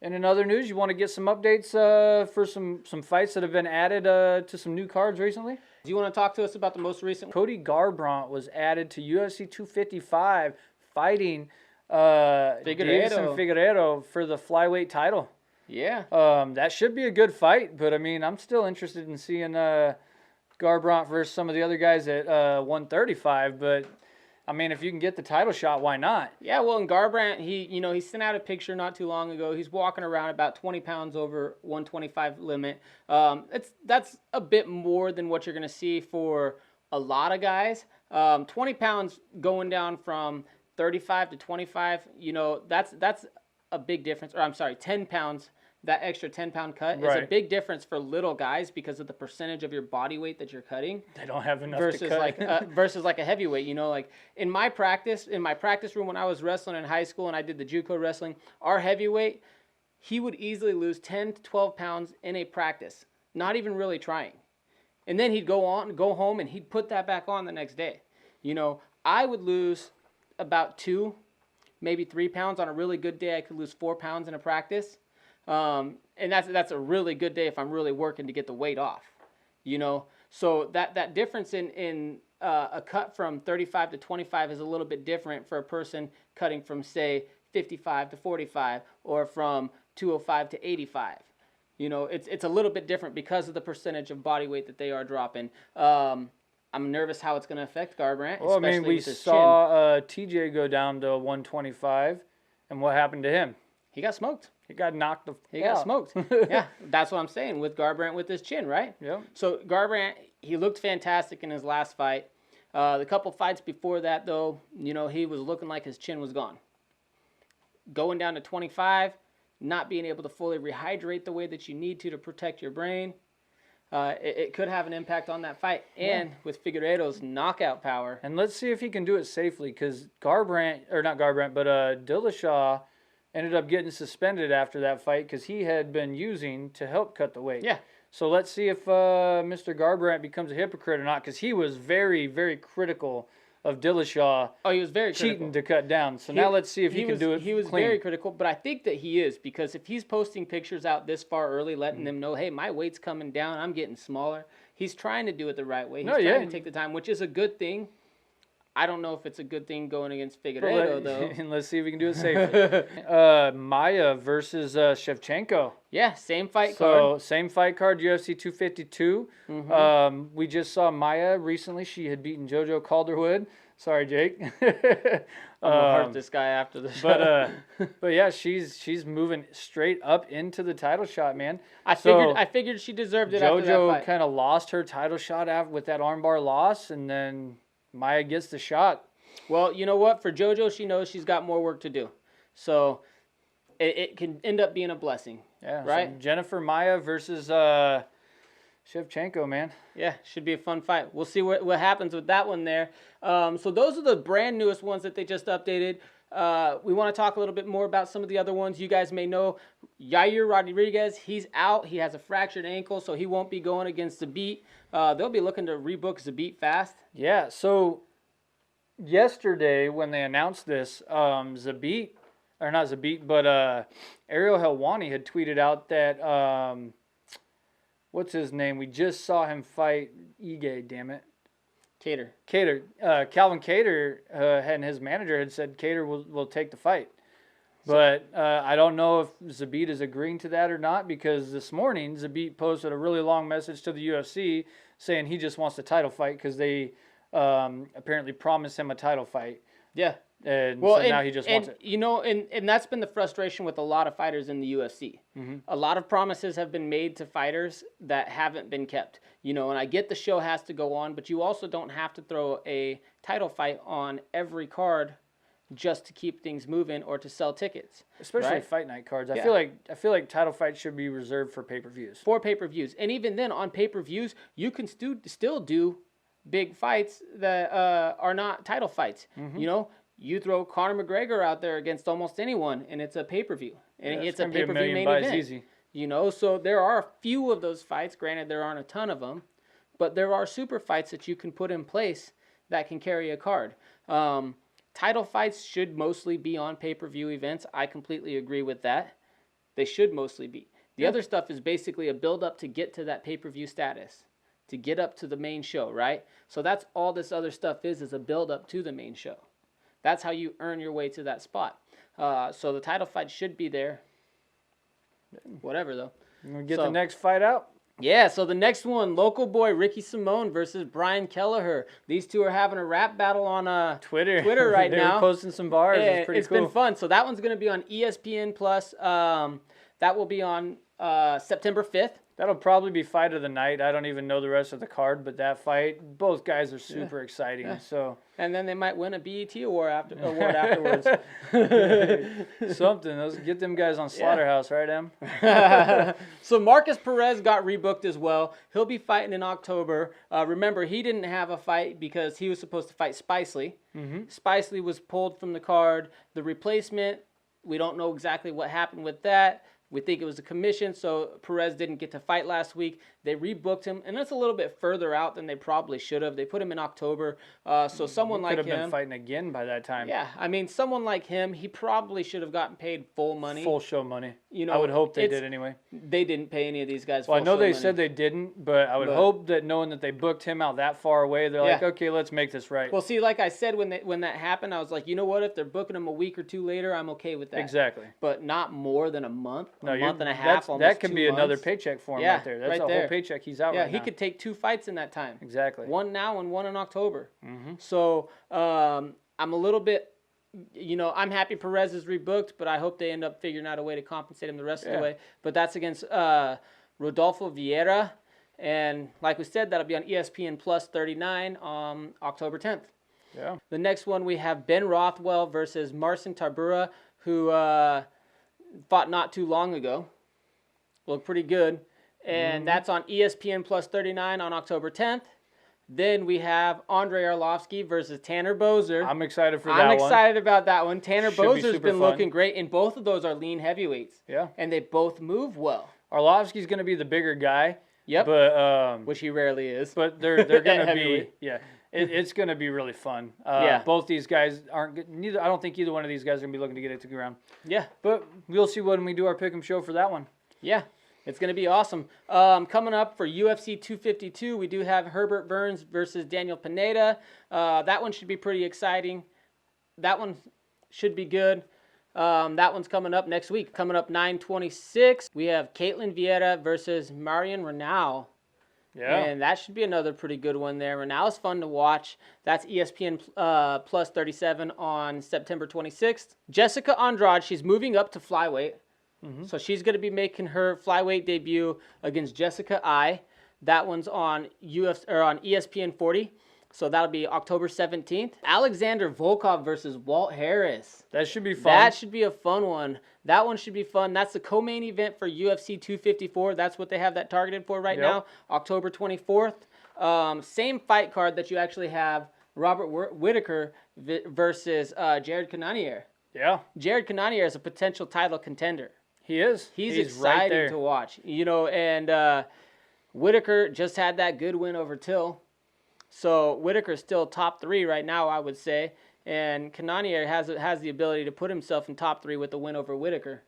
And in other news, you want to get some updates for some fights that have been added to some new cards recently? Do you want to talk to us about the most recent? Cody Garbrandt was added to UFC 255, fighting Figueiredo for the flyweight title. Yeah. That should be a good fight, but I mean, I'm still interested in seeing Garbrandt versus some of the other guys at 135. But I mean, if you can get the title shot, why not? Yeah, well, in Garbrandt, he sent out a picture not too long ago. He's walking around about 20 pounds over 125 limit. That's a bit more than what you're going to see for a lot of guys. 20 pounds going down from 35 to 25, that's a big difference. Or I'm sorry, 10 pounds. That extra 10-pound cut is a big difference for little guys because of the percentage of your body weight that you're cutting. They don't have enough versus to cut. Versus like a heavyweight. Like in my practice room when I was wrestling in high school and I did the JUCO wrestling, our heavyweight, he would easily lose 10 to 12 pounds in a practice, not even really trying. And then he'd go home and he'd put that back on the next day. I would lose about 2, maybe 3 pounds on a really good day. I could lose 4 pounds in a practice. And that's a really good day if I'm really working to get the weight off, So that difference in a cut from 35 to 25 is a little bit different for a person cutting from, say, 55 to 45 or from 205 to 85. It's a little bit different because of the percentage of body weight that they are dropping. I'm nervous how it's going to affect Garbrandt. Well, I mean, we saw TJ go down to 125, and what happened to him? He got smoked. He got knocked the fuck out. He got smoked. Yeah, that's what I'm saying with Garbrandt with his chin, right? Yeah. So Garbrandt, he looked fantastic in his last fight. The couple fights before that, though, he was looking like his chin was gone. Going down to 25, not being able to fully rehydrate the way that you need to protect your brain. It could have an impact on that fight. And with Figueiredo's knockout power. And let's see if he can do it safely, because Dillashaw ended up getting suspended after that fight because he had been using to help cut the weight. Yeah. So let's see if Mr. Garbrandt becomes a hypocrite or not, because he was very, very critical of Dillashaw. Oh, he was very cheating to cut down. So now let's see if he can do it. He was clean. Very critical, but I think that he is, because if he's posting pictures out this far early, letting them know, hey, my weight's coming down, I'm getting smaller. He's trying to do it the right way. He's trying to take the time, which is a good thing. I don't know if it's a good thing going against Figueiredo, though. And let's see if we can do it safely. Maia versus Shevchenko. Yeah, same fight So, card. same fight card, UFC 252. We just saw Maia recently. She had beaten JoJo Calderwood. Sorry, Jake. I'm going to hurt this guy after the show. But yeah, she's moving straight up into the title shot, man. I figured she deserved it after that fight. JoJo kind of lost her title shot with that armbar loss, and then Maia gets the shot. Well, you know what? For JoJo, she knows she's got more work to do. So it can end up being a blessing. Yeah, right? So Jennifer Maia versus Shevchenko, man. Yeah, should be a fun fight. We'll see what happens with that one there. So those are the brand newest ones that they just updated. We want to talk a little bit more about some of the other ones. You guys may know Yair Rodriguez, he's out. He has a fractured ankle, so he won't be going against Zabit. They'll be looking to rebook Zabit fast. Yeah, so yesterday when they announced this, Ariel Helwani had tweeted out that, what's his name? We just saw him fight Ige, damn it. Cater. Calvin Cater and his manager had said Cater will take the fight. But I don't know if Zabit is agreeing to that or not, because this morning Zabit posted a really long message to the UFC saying he just wants the title fight because they apparently promised him a title fight. Yeah. And now he just wants it. And that's been the frustration with a lot of fighters in the UFC. Mm-hmm. A lot of promises have been made to fighters that haven't been kept. And I get the show has to go on, but you also don't have to throw a title fight on every card just to keep things moving or to sell tickets. Especially fight night cards. I feel like title fights should be reserved for pay-per-views. For pay-per-views. And even then, on pay-per-views, you can still do big fights that are not title fights. Mm-hmm. You throw Conor McGregor out there against almost anyone, and it's a pay-per-view. And it's a pay-per-view main event. Easy. So there are a few of those fights. Granted, there aren't a ton of them. But there are super fights that you can put in place that can carry a card. Title fights should mostly be on pay-per-view events. I completely agree with that. They should mostly be. The other stuff is basically a build-up to get to that pay-per-view status, to get up to the main show, right? So that's all this other stuff is a build-up to the main show. That's how you earn your way to that spot. So the title fight should be there. Whatever, though. We'll get the next fight out. Yeah, so the next one, local boy Ricky Simone versus Brian Kelleher. These two are having a rap battle on Twitter right they now. Were posting some bars. Yeah, it's pretty it's cool. been fun. So that one's going to be on ESPN Plus. That will be on September 5th. That'll probably be fight of the night. I don't even know the rest of the card, but that fight, both guys are super exciting. Yeah. So and then they might win a BET award afterwards. Something. Let's get them guys on Slaughterhouse, right, Em? So Marcus Perez got rebooked as well. He'll be fighting in October. Remember, he didn't have a fight because he was supposed to fight Spicely. Spicely was pulled from the card. The replacement, we don't know exactly what happened with that. We think it was a commission, so Perez didn't get to fight last week. They rebooked him, and that's a little bit further out than they probably should have. They put him in October, so someone like him could have been fighting again by that time. Yeah, I mean, someone like him, he probably should have gotten paid full money. Full show money. You know, I would hope they did anyway. They didn't pay any of these guys. Well, I know full they show said money. they didn't, but I would hope that knowing that they booked him out that far away, they're like, okay, let's make this right. Well, see, like I said, when that happened, I was like, you know what? If they're booking him a week or two later, I'm okay with that. Exactly. But not more than a month, month and a half, almost that could 2 be another months. paycheck for him right there. That's a whole paycheck he's out right now. Yeah, he could take 2 fights in that time. Exactly. One now and one in October. So I'm a little bit, I'm happy Perez is rebooked, but I hope they end up figuring out a way to compensate him the rest of the way. But that's against Rodolfo Vieira. And like we said, that'll be on ESPN Plus 39 on October 10th. Yeah. The next one, we have Ben Rothwell versus Marcin Tybura, who fought not too long ago. Looked pretty good. And that's on ESPN Plus 39 on October 10th. Then we have Andrei Arlovsky versus Tanner Bozer. I'm excited for that one. I'm excited about that one. Tanner Bozer's been fun. looking great, and both of those are lean heavyweights. Yeah. And they both move well. Arlovsky's going to be the bigger guy. Yep. But which he rarely is. But they're going to be it's going to be really fun. Both these guys aren't neither. I don't think either one of these guys are going to be looking to get it to the ground. Yeah. But we'll see when we do our pick'em show for that one. Yeah. It's going to be awesome. Coming up for UFC 252, we do have Herbert Burns versus Daniel Pineda. That one should be pretty exciting. That one should be good. That one's coming up next week. Coming up 9/26, we have Caitlin Vieira versus Marion Renaud. Yeah. And that should be another pretty good one there. Renaud's fun to watch. That's ESPN Plus 37 on September 26th. Jessica Andrade, she's moving up to flyweight. So she's going to be making her flyweight debut against Jessica I. That one's on on ESPN 40. So that'll be October 17th. Alexander Volkov versus Walt Harris. That should be fun. That should be a fun one. That one should be fun. That's the co-main event for UFC 254. That's what they have that targeted for right now, October 24th. Same fight card that you actually have Robert Whitaker versus Jared Cannonier. Yeah. Jared Cannonier is a potential title contender. He is. He's right exciting there to watch. And Whitaker just had that good win over Till. So Whitaker's still top 3 right now, I would say. And Cannonier has the ability to put himself in top 3 with the win over Whitaker.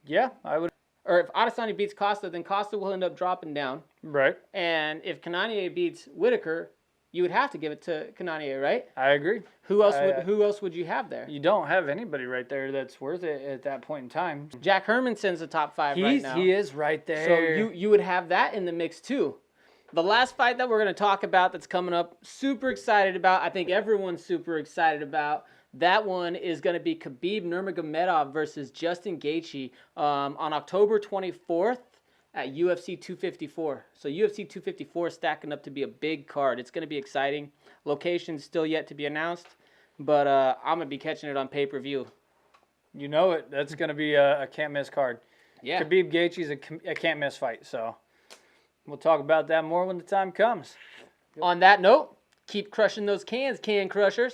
Yeah, I would. Or if Adesanya beats Costa, then Costa will end up dropping down. Right. And if Cannonier beats Whitaker, you would have to give it to Cannonier, right? I agree. Who else would you have there? You don't have anybody right there that's worth it at that point in time. Jack Hermanson's the top 5 right now. He is right there. So you would have that in the mix too. The last fight that we're going to talk about that's coming up, super excited about, I think everyone's super excited about, that one is going to be Khabib Nurmagomedov versus Justin Gaethje on October 24th at UFC 254. So UFC 254 is stacking up to be a big card. It's going to be exciting. Location's still yet to be announced, but I'm going to be catching it on pay-per-view. You know it. That's going to be a can't-miss card. Yeah. Khabib Gaethje's a can't-miss fight, so we'll talk about that more when the time comes. On that note, keep crushing those cans, can crushers.